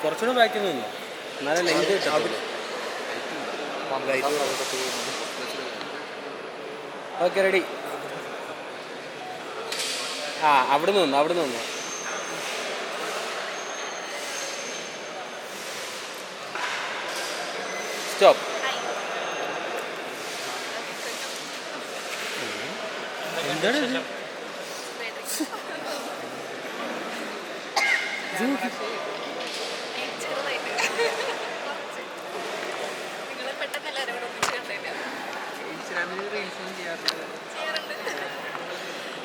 കുറച്ചുകൂടെ ബാക്കിൽ നിന്നോ, എന്നാലും ലെങ്ത് കിട്ടത്തുള്ളൂ. Okay ready. ആ അവിടെ നിന്ന് സ്റ്റോപ്പ്. എന്താണ്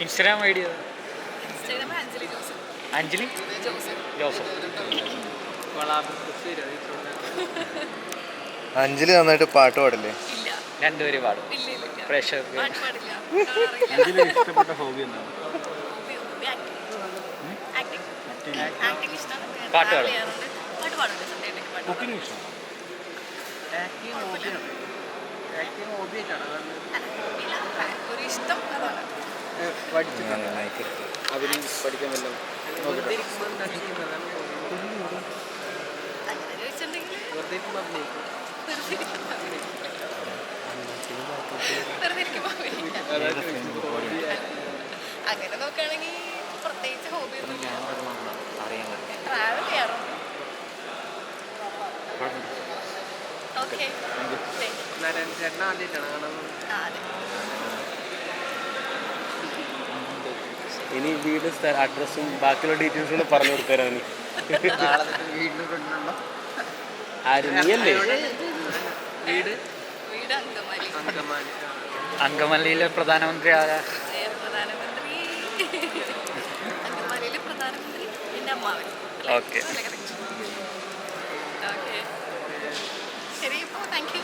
Instagram I D? Anjali Joseph. Anjali നന്നായിട്ട് പാട്ട് പാടില്ലേ? രണ്ടുപേരും പാടും. പ്രേക്ഷകർക്ക് ഇഷ്ടപ്പെട്ട ഹോബി എന്താണ്? പാട്ട് പാടും. കുക്കിംഗ് ഇഷ്ടം? അതിന് പഠിക്കാൻ വല്ലതും അങ്ങനെ നോക്കുകയാണെങ്കിൽ പ്രത്യേകിച്ച് ഹോബി ട്രാവൽ ചെയ്യാറുണ്ട്. ഓക്കെ, ഇനി വീട് അഡ്രസ്സും ബാക്കിയുള്ള ഡീറ്റെയിൽസും കൂടെ പറഞ്ഞു കൊടുത്തരാണ്. ആര് നീയല്ലേ? വീട് അങ്കമാലിയിലെ പ്രധാനമന്ത്രി ആരാ? അങ്കമാലിയിലെ പ്രധാനമന്ത്രി എൻ്റെ അമ്മാവൻ. ഓക്കെ, ശരി, ഇപ്പോൾ താങ്ക് യു.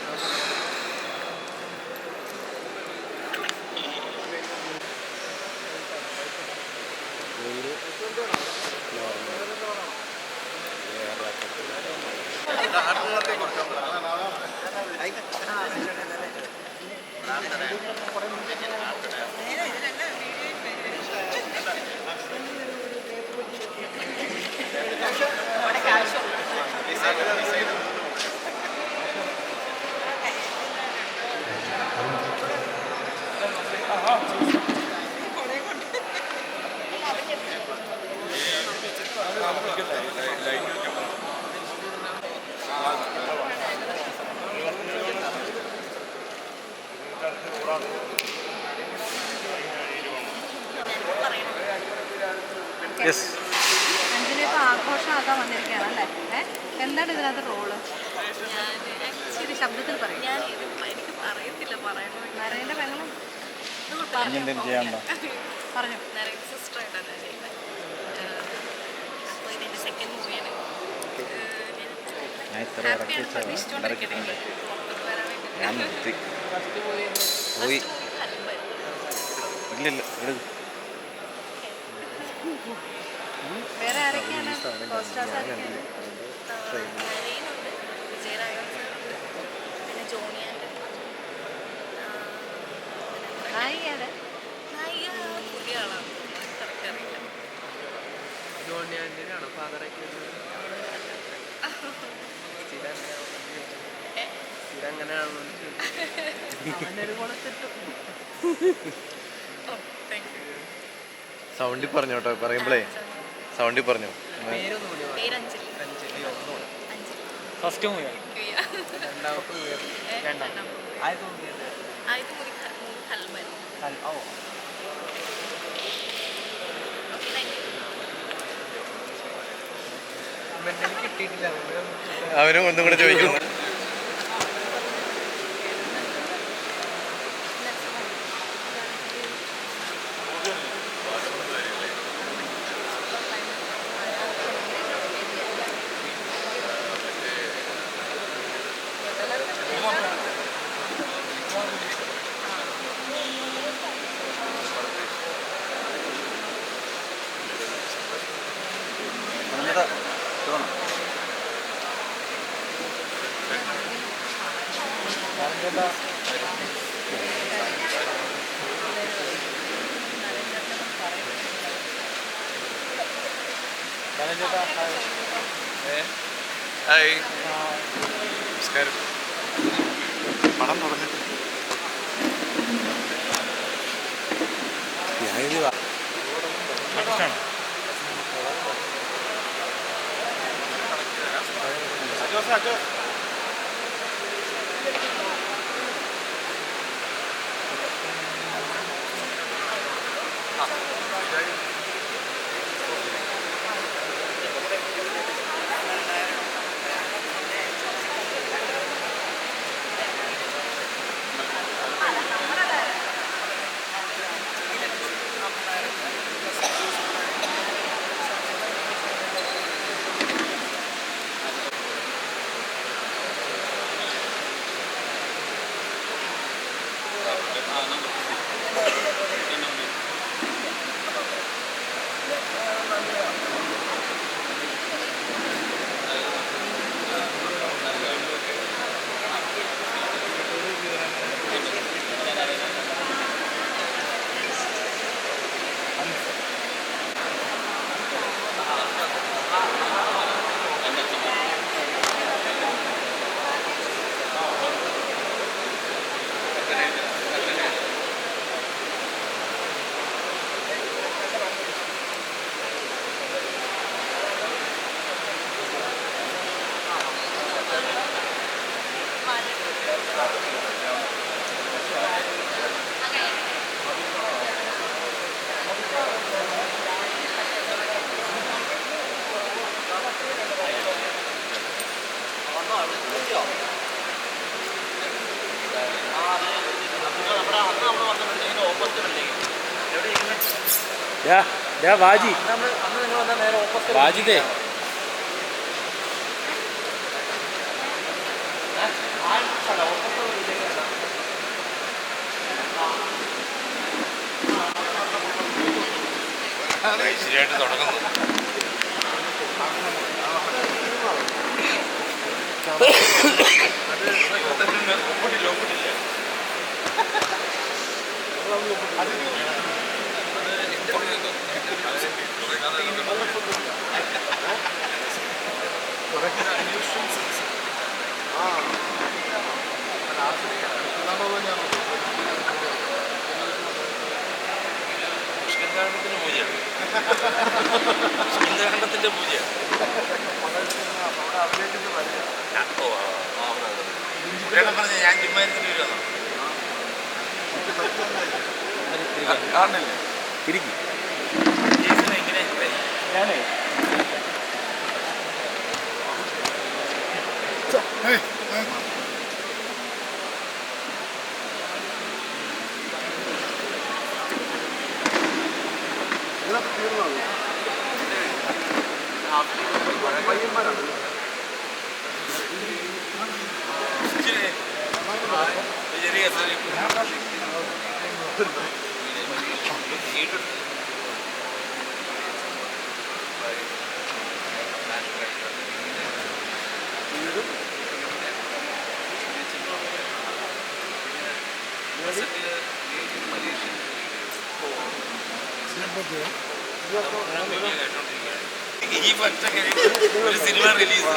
അഞ്ജലി ഇപ്പോൾ ആഘോഷമാക്കാൻ വന്നിരിക്കുകയാണല്ലേ? എന്താണ് ഇതിനകത്ത് റോള്? ശരി, ശബ്ദത്തിൽ പറയും. എനിക്ക് അറിയത്തില്ല പറയണോ. നരേൻ്റെ പെങ്ങളും പറഞ്ഞു. നരേൻ്റെ സിസ്റ്ററായിട്ടാണ് ഞാൻ ചെയ്യുന്നത്. അപ്പോൾ ഇതെൻ്റെ സെക്കൻഡ് മൂവിയാണ്. ഹാപ്പിയാണ്, പ്രതീക്ഷിച്ചുകൊണ്ടിരിക്കുന്നത് പുറത്തോട്ട് വരാൻ വേണ്ടി. വേറെ ആരൊക്കെയാണ് കോസ്റ്റാർസ്? ആരൊക്കെയാണ്? നരേനുണ്ട്, വിജയരാഘവൻ സാറുണ്ട്, പിന്നെ ജോണിയാൻ്റെ. നായികയുടെ നായിക പുതിയ ആളാണ്, കറക്റ്റ് അറിയില്ല. സൗണ്ടിൽ പറഞ്ഞു കേട്ടോ, പറയുമ്പോഴേ സൗണ്ടിൽ പറഞ്ഞു. പേരഞ്ജലി. ഫസ്റ്റ് മൂവി ആയത് മുറി ഹൽമൻ. Okay, thank you. അവനും ഒന്നും കൂടെ ചോദിക്കുന്നു. ഹായ് നമസ്കാരം. പടം തുടങ്ങിട്ട് വാജി വാജിദേ ശരിയായിട്ട് തുടങ്ങുന്നു. സുന്ദരഖണ്ഡത്തിന്റെ പൂജ പറഞ്ഞ ഞാൻ ചുമ്മാരിച്ചിട്ട് വരുവാണോ കാണുന്നില്ലേ ഇരിക്കും എങ്ങനെ ഞാനേ ചെറിയ ഈ പച്ചക്കറി ഒരു സിനിമ റിലീസ്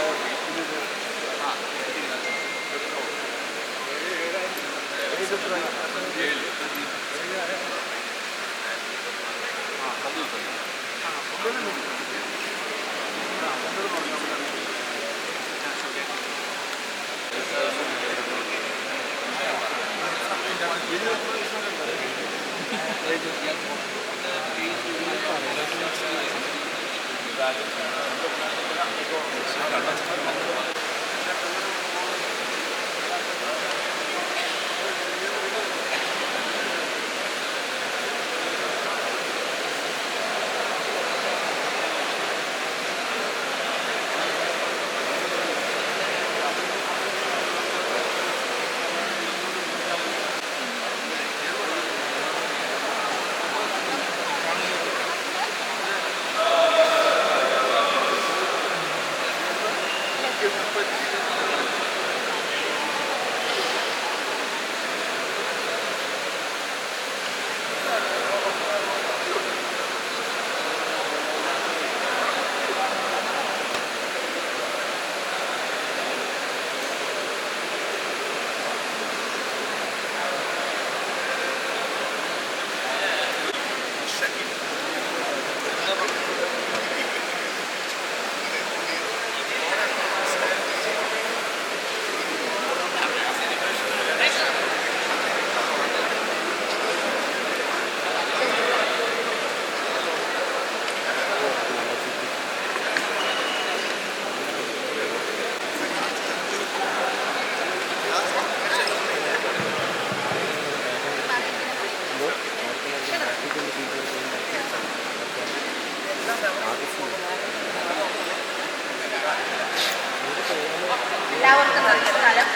എല്ലാവർക്കും നമസ്കാരം.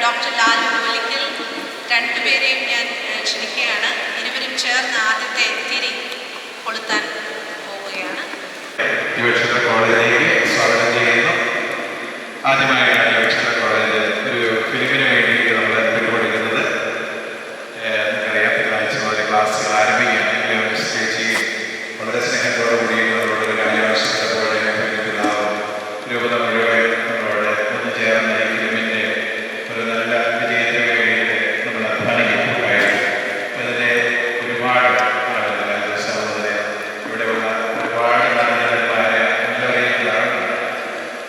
ഡോക്ടർ ലാൽ പുലിക്കൽ രണ്ടുപേരെയും ഞാൻ ക്ഷണിക്കുകയാണ്. ഇരുവരും ചേർന്ന് ആദ്യത്തെ തിരി കൊളുത്താൻ പോവുകയാണ്. യുവക്ഷേത്ര കോളേജിലേക്ക് സ്വാഗതം ചെയ്യുന്നു. ആദ്യമായിട്ടാണ് യുവക്ഷേത്ര കോളേജ് ഒരു ഫിലിമിന് വേണ്ടിയിട്ട് നമ്മൾ പരിപാടിക്കുന്നത്. നിങ്ങൾക്കറിയാം, തിങ്കളാഴ്ച മുതൽ ക്ലാസ്സുകൾ ആരംഭിക്കുകയാണെങ്കിലും ചേച്ചി വളരെ സ്നേഹത്തോടു കൂടി നമ്മളോട് കാര്യം ആവശ്യപ്പെട്ടപ്പോൾ പിതാവും രൂപത മുഴുവൻ നമ്മളോട് ഒന്ന് ചേർന്ന് ഈ ഫിലിമിൻ്റെ ഒരു നല്ല വിജയത്തിന് വേണ്ടിയിട്ട് നമ്മൾ അധ്വാനിക്കുകയായിരുന്നു. അതിന് ഒരുപാട് സഹോദരൻ ഇവിടെയുള്ള ഒരുപാട് നന്ദിമാരെ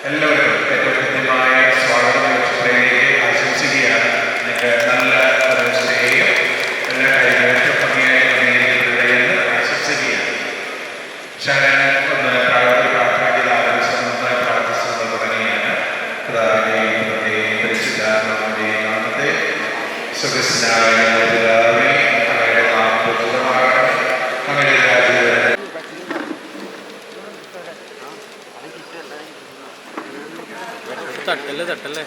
എല്ലാവരും ഏറ്റവും കൃത്യമായ സ്വാഗതം യുവക്ഷേത്രയിലേക്ക് ആശംസിക്കുകയാണ്. നിങ്ങൾക്ക് നല്ല ഒരു സ്റ്റേയും എല്ലാ കാര്യങ്ങളും ഏറ്റവും ഭംഗിയായി ക്രമീകരിക്കപ്പെടട്ടെ എന്ന് ആശംസിക്കുകയാണ്. ശകലൻ ഒന്ന് പ്രാർത്ഥനയ്ക്ക് ആരംഭിച്ച് നന്നായി പ്രാർത്ഥിച്ചുകൊണ്ട് തുടങ്ങിയാണ്. നാമത്തെ സുഖസ്നായ പിതാവേ, അങ്ങയുടെ നാമം പൂജിതമാകണമേ, അങ്ങയുടെ രാജ്യം തട്ടല്ലേ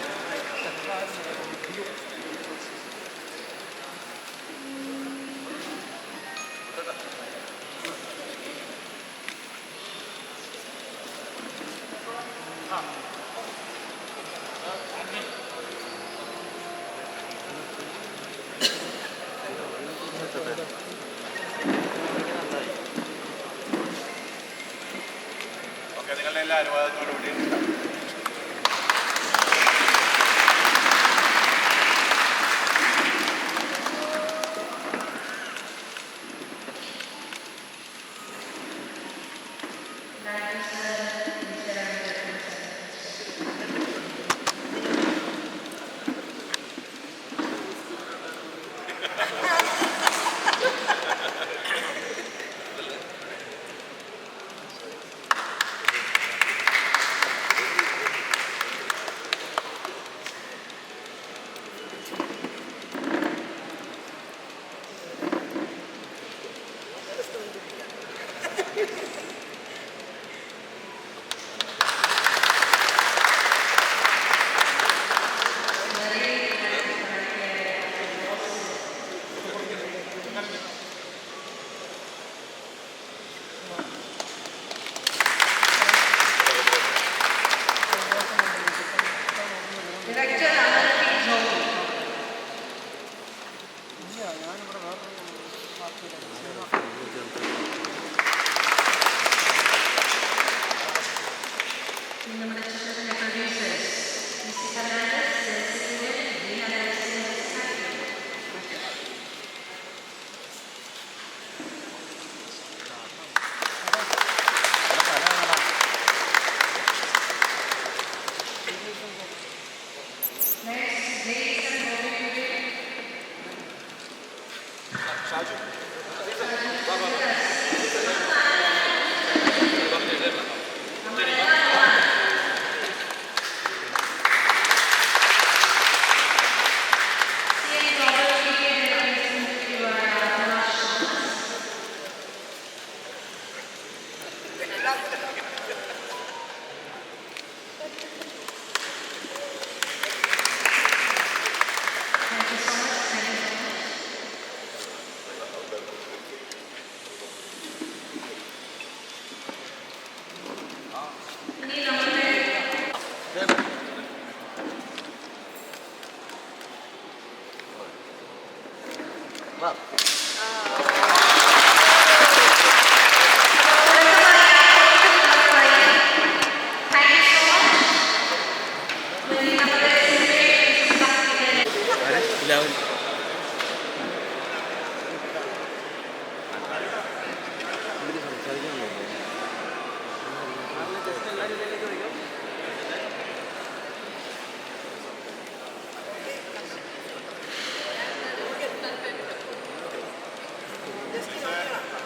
നിങ്ങളുടെ എല്ലാ അനുവാദത്തോടു കൂടി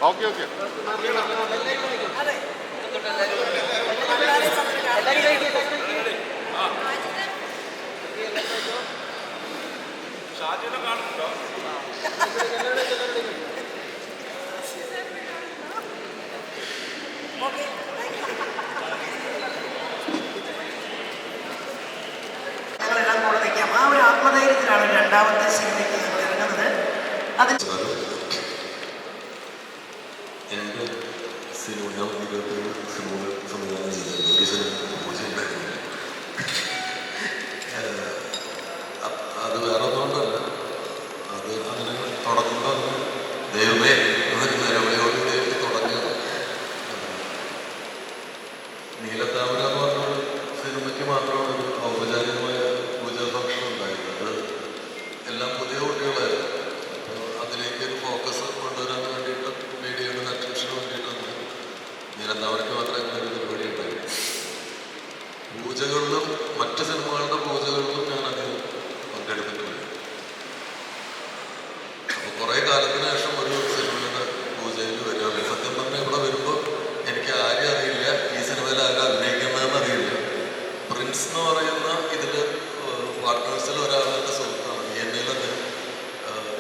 ഓക്കെ ഓക്കെ ഷാജിനെ കാണുന്നുണ്ടോ? ഓക്കെ ആ ഒരു ആത്മധൈര്യത്തിലാണ് രണ്ടാമത്തെ സിനിമയ്ക്ക് ഞങ്ങൾ ഇറങ്ങുന്നത്. അതിന് എൻ്റെ സിനിമ 27 സിനിമകൾ സംവിധാനം ചെയ്തിട്ടുണ്ട്. ഒരു സിനിമ പൂജയുണ്ടായിരുന്നു. അത് വേറെ ഒന്നുകൊണ്ടല്ല, അത് അങ്ങനെ തുടങ്ങുമ്പോൾ ദൈവമേ എന്നൊരു നിലവിളിയോട് ദൈവം തുടങ്ങിയത്. നീലത്താമര എന്ന് പറഞ്ഞൊരു സിനിമയ്ക്ക് മാത്രമാണ് ഒരു ഔപചാരികമായ പൂജാ ഫംഗ്ഷൻ ഉണ്ടായിരുന്നത്. അത് എല്ലാം പുതിയ കുട്ടികളായിരുന്നു. അപ്പോൾ അതിലേക്ക് ഒരു ഫോക്കസ് കൊണ്ടുവരാൻ വേണ്ടിയിട്ട് മീഡിയയുടെ അറ്റൻഷന് വേണ്ടിയിട്ടാണ് നീലത്താമരയ്ക്ക് മാത്രമേ ഇങ്ങനെ ഒരു പരിപാടി ഉണ്ടായിരുന്നു. പൂജകളിലും മറ്റ് സിനിമകളുടെ പൂജകളിലും ഞാൻ അധികം പങ്കെടുത്തിട്ടില്ല. അപ്പോൾ കുറേ കാലത്തിന് ശേഷം ഒരു സിനിമയുടെ പൂജയിൽ വരികയാണ്. സത്യം പറഞ്ഞാൽ ഇവിടെ വരുമ്പോൾ എനിക്ക് ആരും അറിയില്ല, ഈ സിനിമയിൽ ആരും അഭിനയിക്കുന്നതെന്ന് അറിയില്ല. പ്രിൻസ് എന്ന് പറയുന്ന ഇതിൽ പാർട്ട്നേഴ്സിൽ ഒരാളുടെ സുഹൃത്താണ്. ENA-ൽ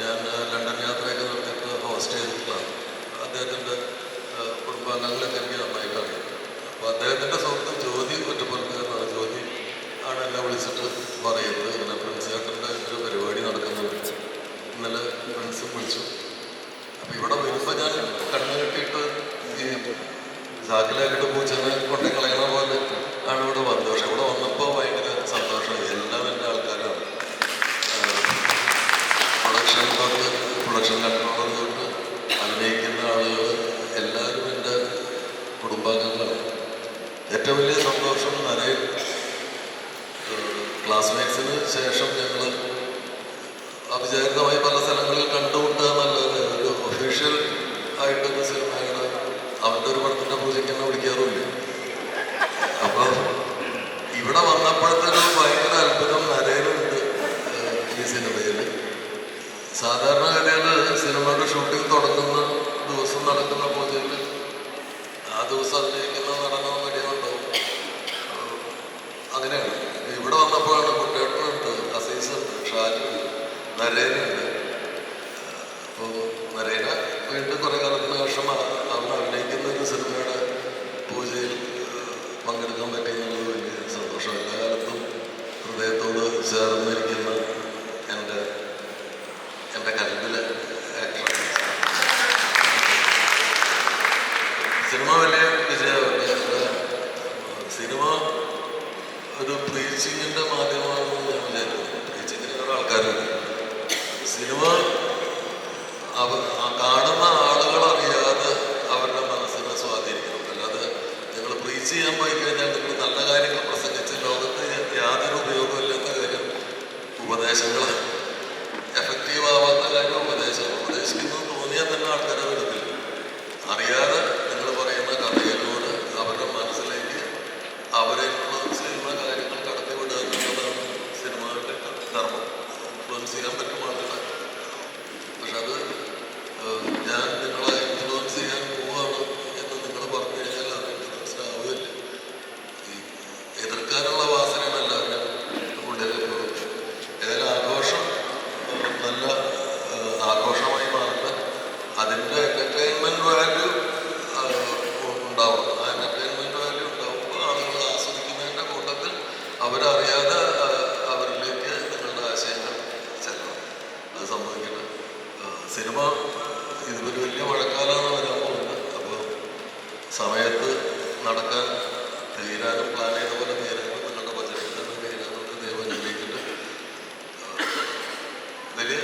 ഞാൻ ലണ്ടൻ യാത്രയൊക്കെ നടത്തിയിട്ട് ഹോസ്റ്റ് ചെയ്തിട്ടുള്ളതാണ്. അദ്ദേഹത്തിൻ്റെ കുടുംബാംഗങ്ങളൊക്കെ എനിക്ക് നന്നായിട്ട് അറിയാം. അപ്പോൾ അദ്ദേഹത്തിൻ്റെ സുഹൃത്ത് ജ്യോതി ഒറ്റപ്പാലക്കാരനാണ്. ജ്യോതി ആണ് എന്നെ വിളിച്ചിട്ട് പറയുന്നത്, ഇങ്ങനെ പ്രിൻസ് ചേട്ടൻ്റെ ഒരു പരിപാടി നടക്കുന്നത്. ഇന്നലെ പ്രിൻസും വിളിച്ചു. അപ്പോൾ ഇവിടെ വരുമ്പോൾ ഞാൻ കണ്ണു കെട്ടിയിട്ട് ഈ ചാക്കിലാക്കിയിട്ട് പൂച്ചനെ കൊണ്ടു കളയണ പോലെ ആണ് ഇവിടെ വന്നത്. പക്ഷെ ഇവിടെ വന്നപ്പോൾ ഭയങ്കര സന്തോഷമായി. എല്ലാം എൻ്റെ ആൾക്കാരാണ്. പ്രൊഡക്ഷൻ കൺട്രോളർ തൊട്ട് അഭിനയിക്കുന്ന ആളുകൾ എല്ലാവരും എൻ്റെ കുടുംബാംഗങ്ങളാണ്. ഏറ്റവും വലിയ സന്തോഷം നിറയെ ക്ലാസ്മേറ്റ്സിന് ശേഷം ഞങ്ങൾ അവിചാരിതമായി പല സ്ഥലങ്ങളിൽ കണ്ടുമുട്ടുക എന്നല്ലാതെ ഒരു ഒഫീഷ്യൽ ആയിട്ടൊരു സിനിമയുടെ അവൻ്റെ ഒരു പടത്തിൻ്റെ പൂജയ്ക്ക് എന്നെ വിളിക്കാറുമില്ല. അപ്പോൾ ഇവിടെ വന്നപ്പോഴത്തേക്കും ഭയങ്കര അത്ഭുതം നരേനുണ്ട് ഈ സിനിമയിൽ. സാധാരണഗതിയിൽ സിനിമയുടെ ഷൂട്ടിംഗ് തുടങ്ങുന്ന ദിവസം നടക്കുന്ന പൂജയിൽ ആ ദിവസം അഭിനയിക്കുന്ന നടനോ നടിയുണ്ടാവും. അങ്ങനെയാണ്. ഇവിടെ വന്നപ്പോഴാണ് കുട്ടികളുണ്ട്, അസീസുണ്ട്, ഷാജുണ്ട്, നരേനുണ്ട്. അപ്പോൾ നരേന വീണ്ടും കുറേ കാലത്തിന് ശേഷം അവൻ അഭിനയിക്കുന്ന ഒരു സിനിമയുടെ പൂജയിൽ പങ്കെടുക്കാൻ പറ്റിയെന്നുള്ളത് വലിയ സന്തോഷം. എല്ലാ കാലത്തും ഹൃദയത്തോട് ചേർന്നിരിക്കുന്ന എൻ്റെ കൽബിലെ ആക്ടർ. സിനിമ വലിയ വിജയമാണ്. സിനിമ ഒരു പ്രീച്ചിങ്ങിൻ്റെ മാധ്യമമാണെന്ന് ഞാൻ വിചാരിക്കുന്നു. പ്രീച്ചിങ്ങിന് കുറേ ആൾക്കാരുണ്ട്. സിനിമ കാണുന്ന ആളുകൾ അറിയാതെ അവരുടെ മനസ്സിനെ സ്വാധീനിക്കണം. അല്ലാതെ നിങ്ങൾ പ്രീച്ച് ചെയ്യാൻ പോയി കഴിഞ്ഞാൽ നിങ്ങൾ നല്ല കാര്യങ്ങൾ പ്രസംഗിച്ച് ലോകത്ത് യാതൊരു ഉപയോഗമില്ലാത്ത കാര്യം ഉപദേശങ്ങളാണ്. എഫക്റ്റീവ് ആവാത്ത കാര്യം ഉപദേശിക്കുന്നു തോന്നിയാൽ തന്നെ ആൾക്കാരെ എടുക്കില്ല. അറിയാതെ നിങ്ങൾ പറയുന്ന കഥയിലൂടെ അവരുടെ മനസ്സിലേക്ക് അവരെ ഇൻഫ്ലുവൻസ് ചെയ്യുന്ന കാര്യങ്ങൾ കടത്തിവിടുക എന്നുള്ളതാണ് സിനിമകളുടെ ധർമ്മം. ഇൻഫ്ലുവൻസ് ചെയ്യാൻ പറ്റും ആളുകളെ. പക്ഷെ അത് ഞാൻ നിങ്ങളെ ഇൻഫ്ലുവൻസ് ചെയ്യാൻ പോവുകയാണ് എന്ന് നിങ്ങൾ പറഞ്ഞു കഴിഞ്ഞാൽ അത് ഇൻഫ്ലുവൻസ്ഡ് ആവുകയില്ല. ഈ എതിർക്കാനുള്ള വാസനയാണ് എല്ലാവരും ഉള്ളിൽ. ഏതായാലും ആഘോഷം നല്ല ആഘോഷമായി മാറുന്നത് അതിൻ്റെ എൻ്റർടൈൻമെൻറ്റ് വാല്യൂ ഉണ്ടാവും. ആ എൻ്റർടൈൻമെൻറ്റ് വാല്യൂ ഉണ്ടാവുമ്പോൾ ആളുകൾ ആസ്വദിക്കുന്നതിൻ്റെ കൂട്ടത്തിൽ അവരറിയാതെ അവരിലേക്ക് നിങ്ങളുടെ ആശയങ്ങൾ ചെല്ലണം. അത് സംഭവിക്കണം. സിനിമ ഇതൊരു വലിയ മഴക്കാലമാണ് വരാൻ പോകുന്നത്. അപ്പോൾ സമയത്ത് നടക്കാൻ തീരാനും പ്ലാൻ ചെയ്ത പോലെ തീരാനും നിങ്ങളുടെ ബജറ്റിൽ തന്നെ തീരാനൊക്കെ ദൈവം അനുഗ്രഹിച്ചിട്ട് വലിയ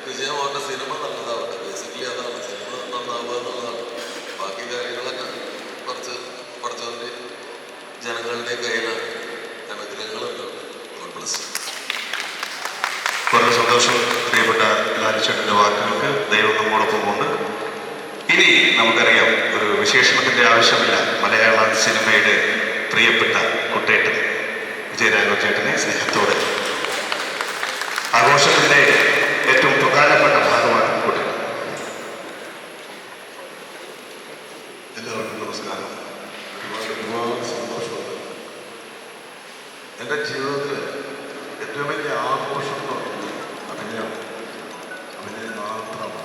വിജയമാവട്ടെ. സിനിമ നല്ലതാവട്ടെ. ബേസിക്കലി അതാണ്, സിനിമ നന്നാവുക എന്നുള്ളതാണ്. ബാക്കി കാര്യങ്ങളൊക്കെ കുറച്ച് പഠിച്ചതിൻ്റെ ജനങ്ങളുടെ കയ്യിലാണ്. അനുഗ്രഹങ്ങളുണ്ടാവും. God bless. വളരെ സന്തോഷം. പ്രിയപ്പെട്ട ലാലിച്ചേട്ടൻ്റെ വാക്കുകൾക്ക് ദൈവം നമ്മോടൊപ്പം ഉണ്ട്. ഇനി നമുക്കറിയാം, ഒരു വിശേഷണത്തിൻ്റെ ആവശ്യമില്ല. മലയാള സിനിമയുടെ പ്രിയപ്പെട്ട കുട്ടേട്ടൻ വിജയരാഘവൻ ചേട്ടനെ സ്നേഹത്തോടെ ആഘോഷത്തിൻ്റെ ഏറ്റവും പ്രധാനപ്പെട്ട ഭാഗമാണ് കുട്ടേട്ടൻ. എല്ലാവർക്കും നമസ്കാരം. ഒരുപാട് സന്തോഷമുണ്ട്. എൻ്റെ ജീവിതത്തിൽ ഏറ്റവും വലിയ ആഘോഷം എന്ന് പറയുന്നത് അഭിനയം മാത്രമാണ്.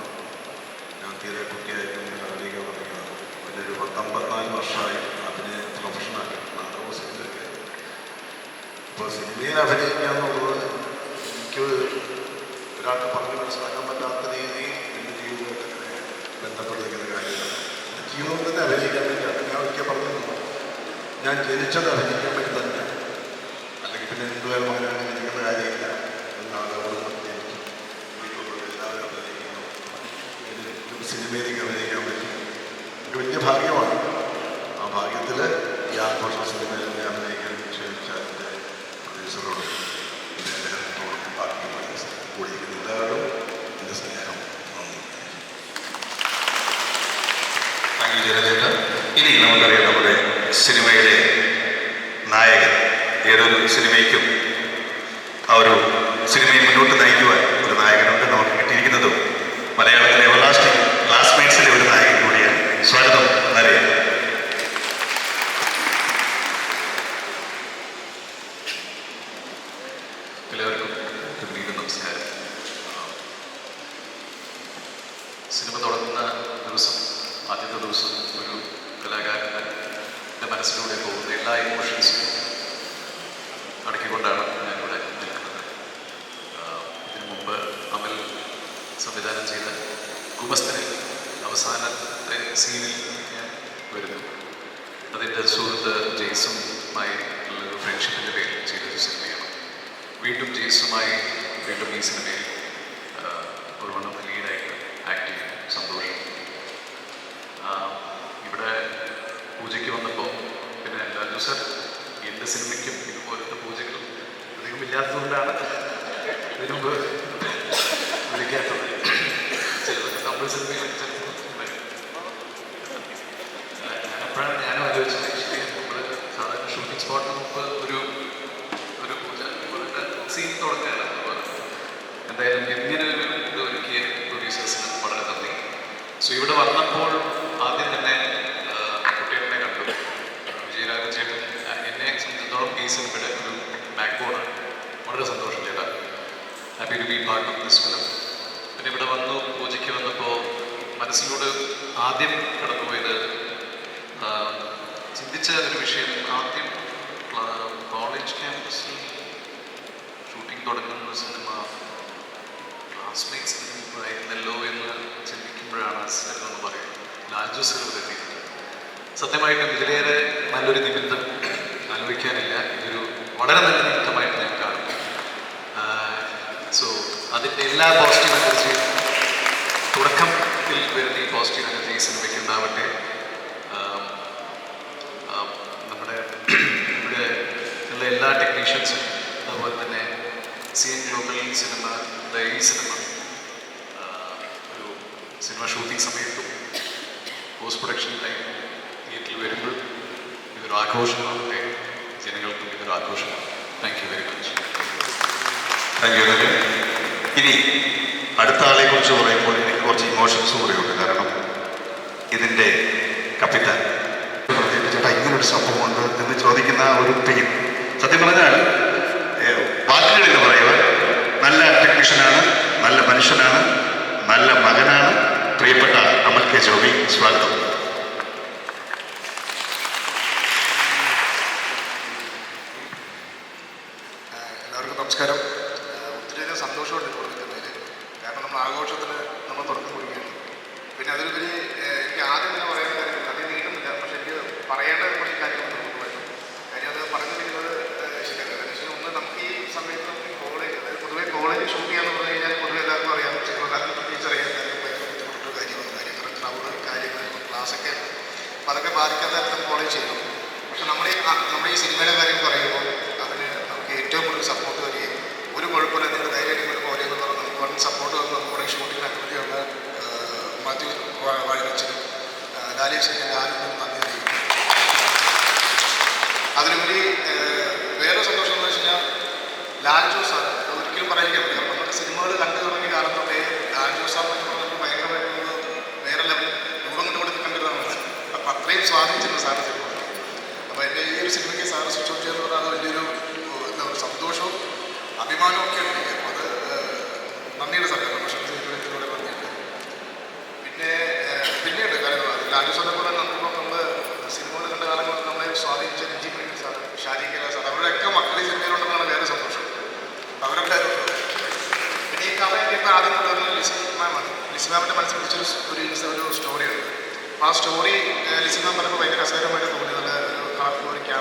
ഞാൻ തീരെ കുട്ടിയായിട്ടും അഭിനയിക്കാൻ തുടങ്ങിയത് വലിയൊരു 54 വർഷമായി അഭിനയ പ്രൊഫഷണായിട്ട് നാടകവും സിനിമയൊക്കെ. ഇപ്പോൾ സിനിമയിൽ അഭിനയിക്കുക എന്നുള്ളത് ഞാൻ ജനിച്ചത് അഭിനയിക്കാൻ വേണ്ടി തന്നെ, അല്ലെങ്കിൽ പിന്നെ എന്തുവരെ മകനാണ് ജനിക്കുന്ന കാര്യമില്ല. എല്ലാവരും അഭിനയിക്കുന്നു. ഒരു സിനിമയിലേക്ക് അഭിനയിക്കാൻ പറ്റും, ഒരു വലിയ ഭാഗ്യമാണ്. ആ ഭാഗ്യത്തിൽ ഈ ആഘോഷ സിനിമയിൽ അഭിനയിക്കാൻ ക്ഷണിച്ച എൻ്റെ പ്രൊഡ്യൂസറോടും എൻ്റെ അദ്ദേഹത്തോടും ബാക്കി കൂടിയിരിക്കുന്ന എല്ലാവരും എൻ്റെ സ്നേഹം. താങ്ക് യു ജയചേട്ടൻ. ഇനി നമുക്കറിയാം, നമ്മുടെ സിനിമയിലെ നായകൻ, ഏതൊരു സിനിമയ്ക്കും ആ ഒരു സിനിമയെ മുന്നോട്ട് നയിക്കുവാൻ ഒരു നായകനുണ്ട്. നമുക്ക് കിട്ടിയിരിക്കുന്നതും മലയാളത്തിലെ എവർലാസ്റ്റിംഗ് ക്ലാസ്മേറ്റ്സിലെ ഒരു നായകൻ കൂടിയാണ്. സ്വാഗതം നരേൻ. എല്ലാവർക്കും നമസ്കാരം. സിനിമ തുടങ്ങുന്ന ദിവസം, ആദ്യത്തെ ദിവസം, ഒരു കലാകാരൻ്റെ മനസ്സിലൂടെ പോകുന്ന എല്ലാ ഇമോഷൻസും അടക്കിക്കൊണ്ടാണ് ഞാനിവിടെ നിൽക്കുന്നത്. ഇതിനു മുമ്പ് അമൽ സംവിധാനം ചെയ്ത ഗുമസ്തനിൽ അവസാനത്തെ സീനിൽ ഞാൻ വരുന്നു. അതിൻ്റെ സുഹൃത്ത് ജെയ്സുമായി ഉള്ളൊരു ഫ്രണ്ട്ഷിപ്പിൻ്റെ പേരിൽ ചെയ്തൊരു സിനിമയാണ്. വീണ്ടും ജെയ്സുമായി വീണ്ടും ഈ സിനിമയിൽ ഒരു വണ്ണം ലീഡായിട്ട് ആക്ട് ചെയ്യുന്നു. സന്തോഷം. ഇവിടെ പൂജയ്ക്ക് വന്നപ്പോൾ പിന്നെ ലാലു സർ എൻ്റെ സിനിമയ്ക്കും ഇതുപോലത്തെ പൂജകളും അധികം ഇല്ലാത്തതുകൊണ്ടാണ് ഇതിനു മുമ്പ് വിളിക്കാത്തത്. ചിലതൊക്കെ തമിഴ് സിനിമയിലൊക്കെ ചിലപ്പോൾ ഞാനപ്പോഴാണ് ഞാനും ആലോചിച്ചത്. ശരി, നമ്മൾ സാധാരണ ഷൂട്ടിംഗ് സ്പോട്ടിന് മുമ്പ് ഒരു പൂജ ഇതുപോലത്തെ സീൻ തുടങ്ങാനാണ്. അപ്പോൾ എന്തായാലും ഇങ്ങനെ ഒരു ഇത് ഒരുക്കിയ പ്രൊഡ്യൂസേഴ്സിന് വളരെ നന്ദി. സോ ഇവിടെ വന്നപ്പോൾ ആദ്യം തന്നെ കുട്ടികളെ കണ്ടു. വിജയരാഘവൻ ചേട്ടൻ എന്നെ സംബന്ധിച്ചിടത്തോളം ഈ സിനിമയുടെ ഒരു ബാക്ക് ബോണാണ്. വളരെ സന്തോഷം ചേട്ടാ. Happy to be part of this film. പിന്നെ ഇവിടെ വന്നു, പൂജയ്ക്ക് വന്നപ്പോൾ മനസ്സിലൂടെ ആദ്യം കടന്നുപോയത്, ചിന്തിച്ച ഒരു വിഷയം, ആദ്യം കോളേജ് ക്യാമ്പസിൽ ഷൂട്ടിംഗ് തുടങ്ങുന്ന സിനിമ ക്ലാസ്മേറ്റ്സ് ആയിരുന്നല്ലോ എന്ന് ചിന്തിക്കുമ്പോഴാണ് എന്ന് പറയുന്നത്. ലാൽജു സർ എത്തിയിട്ടുണ്ട്. സത്യമായിട്ടും ഇതിലേറെ നല്ലൊരു നിമിത്തം ആലോചിക്കാനില്ല. ഇതൊരു വളരെ നല്ല നിമിത്തമായിട്ട് ഞാൻ കാണുന്നു. സോ അതിൻ്റെ എല്ലാ പോസിറ്റീവ് എനർജിയും തുടക്കത്തിൽ വരുന്ന ഈ പോസിറ്റീവ് എനർജി ഈ സിനിമയ്ക്ക് ഉണ്ടാവട്ടെ. നമ്മുടെ ഇവിടെ ഉള്ള എല്ലാ ടെക്നീഷ്യൻസും, അതുപോലെ തന്നെ CN ഗ്ലോബൽ സിനിമ, ഈ സിനിമ ഒരു സിനിമ ഷൂട്ടിംഗ് സമയത്തും പോസ്റ്റ് പ്രൊഡക്ഷൻ ടൈം തിയേറ്ററിൽ വരുമ്പോൾ ഇതൊരു ആഘോഷമാകട്ടെ. ജനങ്ങൾക്കും ഇതൊരു ആഘോഷമാണ്. Thank you very much. Thank you. ഇനി അടുത്ത ആളെ കുറിച്ച് പറയുമ്പോൾ എനിക്ക് കുറച്ച് ഇമോഷൻസ് കൂടെയുണ്ട്. കാരണം ഇതിൻ്റെ കപ്പിത്താൻ ചേട്ടാ ഇങ്ങനൊരു സംഭവമുണ്ട് എന്ന് ചോദിക്കുന്ന ഒരു പെയിൻ, സത്യം പറഞ്ഞാൽ വാക്കുകളിൽ പറയുക, നല്ല ടെക്നീഷ്യനാണ്, നല്ല മനുഷ്യനാണ്, നല്ല മകനാണ്. പ്രിയപ്പെട്ട അമൽ കെ ജോബി, സ്വാഗതം. എല്ലാവർക്കും നമസ്കാരം. ഒത്തിരിയധികം സന്തോഷമുണ്ട് ഇപ്പോൾ നിൽക്കുന്നതിൽ. കാരണം നമ്മൾ ആഘോഷത്തിന് നമ്മൾ തുടക്കം കുറിക്കുകയാണ്. പിന്നെ അതിലുപരി എനിക്ക് ആദ്യം തന്നെ പറയാൻ കാര്യം അത് നീട്ടുന്നില്ല, പക്ഷെ എനിക്ക് പറയേണ്ട കുറച്ച് കാര്യങ്ങൾ നമുക്ക് പറ്റും. കാര്യം അത് പറഞ്ഞിരിക്കുന്നത് ശരിയല്ല. കാരണം ഒന്ന് നമുക്ക് ഈ സമയത്ത് കോളേജ്, അതായത് പൊതുവെ കോളേജ് ഷൂട്ട് ചെയ്യാന്ന് പറഞ്ഞു കഴിഞ്ഞാൽ പൊതുവെ എല്ലാവർക്കും അറിയാം, ചെറുപ്പക്കാർക്ക് പ്രത്യേകിച്ച് അറിയാൻ ഭയങ്കര ബുദ്ധിമുട്ടുള്ള കാര്യമാണ്. കാരണം ക്രൗഡ് കാര്യങ്ങൾ ക്ലാസ്സൊക്കെ അപ്പോൾ അതൊക്കെ ബാധിക്കാത്ത തരത്തിൽ കോളേജ് ചെയ്യണം. പക്ഷെ നമ്മുടെ ഈ സിനിമയുടെ കാര്യം പറയുമ്പോൾ അതിന് നമുക്ക് ഏറ്റവും കൂടുതൽ സപ്പോർട്ട് വരികയും ഒരു കുഴപ്പമില്ല, നിങ്ങൾ ധൈര്യമായിട്ട് ഒരു പോലെ എന്ന് പറഞ്ഞാൽ നമുക്ക് വൺ സപ്പോർട്ട് വന്ന് നമ്മുടെ ഷൂട്ടിംഗ് അക്ടിവിറ്റി വന്ന് മാത്യു വാഴവെച്ചിനും ലാലേഷിനും ലാലിനും നന്ദി അറിയിക്കും. അതിലുപരി വേറെ സന്തോഷം എന്ന് വെച്ച് കഴിഞ്ഞാൽ ലാൽജോ സാർ ഒരിക്കലും പറയാതിരിക്കാൻ പറ്റില്ല. നമ്മുടെ സിനിമകൾ കണ്ടു തുടങ്ങിയ കാലം തൊട്ടേ ലാൽജോ സാർ എന്നൊക്കെ പറഞ്ഞപ്പോൾ ഭയങ്കരമായിട്ടുള്ള വേറെ ലെവൽ രൂപം കൊണ്ടുകൂടെ കണ്ടിരുന്നതാണ്. അപ്പം അത്രയും സ്വാധീനിച്ചിട്ടുണ്ട് സാറിൻ്റെ സിനിമ. അപ്പോൾ എൻ്റെ ഈ ഒരു സിനിമയ്ക്ക് സാറ് സ്വിച്ച് ഓഫ് ചെയ്യുന്നത് പറഞ്ഞാൽ അത് വലിയൊരു എന്താ പറയുക സന്തോഷവും അഭിമാനവും ഒക്കെ ഉണ്ട്. അത് നന്ദിയുടെ സാറിന് പ്രശംസയിലൂടെ നന്ദിയുണ്ട്. പിന്നീട് കാര്യങ്ങൾ ലാലു സാറിനെ പോലെ നമ്മൾ സിനിമകൾ കണ്ട കാലങ്ങൾ നമ്മളെ സ്വാധീനിച്ച രഞ്ജി മണി സാർ, ഷാജി കല സാർ, അവരുടെയൊക്കെ മക്കൾ ഈ സിനിമയിലുണ്ടെന്നാണ് വേറെ സന്തോഷം. അവരുടെ പിന്നെ ഈ കഥ എനിക്ക് ഇപ്പോൾ ആദ്യം കൊണ്ടുവരുന്നത് ലിസി മാമിൻ്റെ മനസ്സിൽ പിടിച്ചൊരു സ്റ്റോറിയുണ്ട്. അപ്പോൾ ആ സ്റ്റോറി ലിസി മാം പറഞ്ഞപ്പോൾ ഭയങ്കര രസകരമായിട്ട് തോന്നി. നല്ല ഒരു കളർഫുൾ ഒരു ക്യാമ്പ്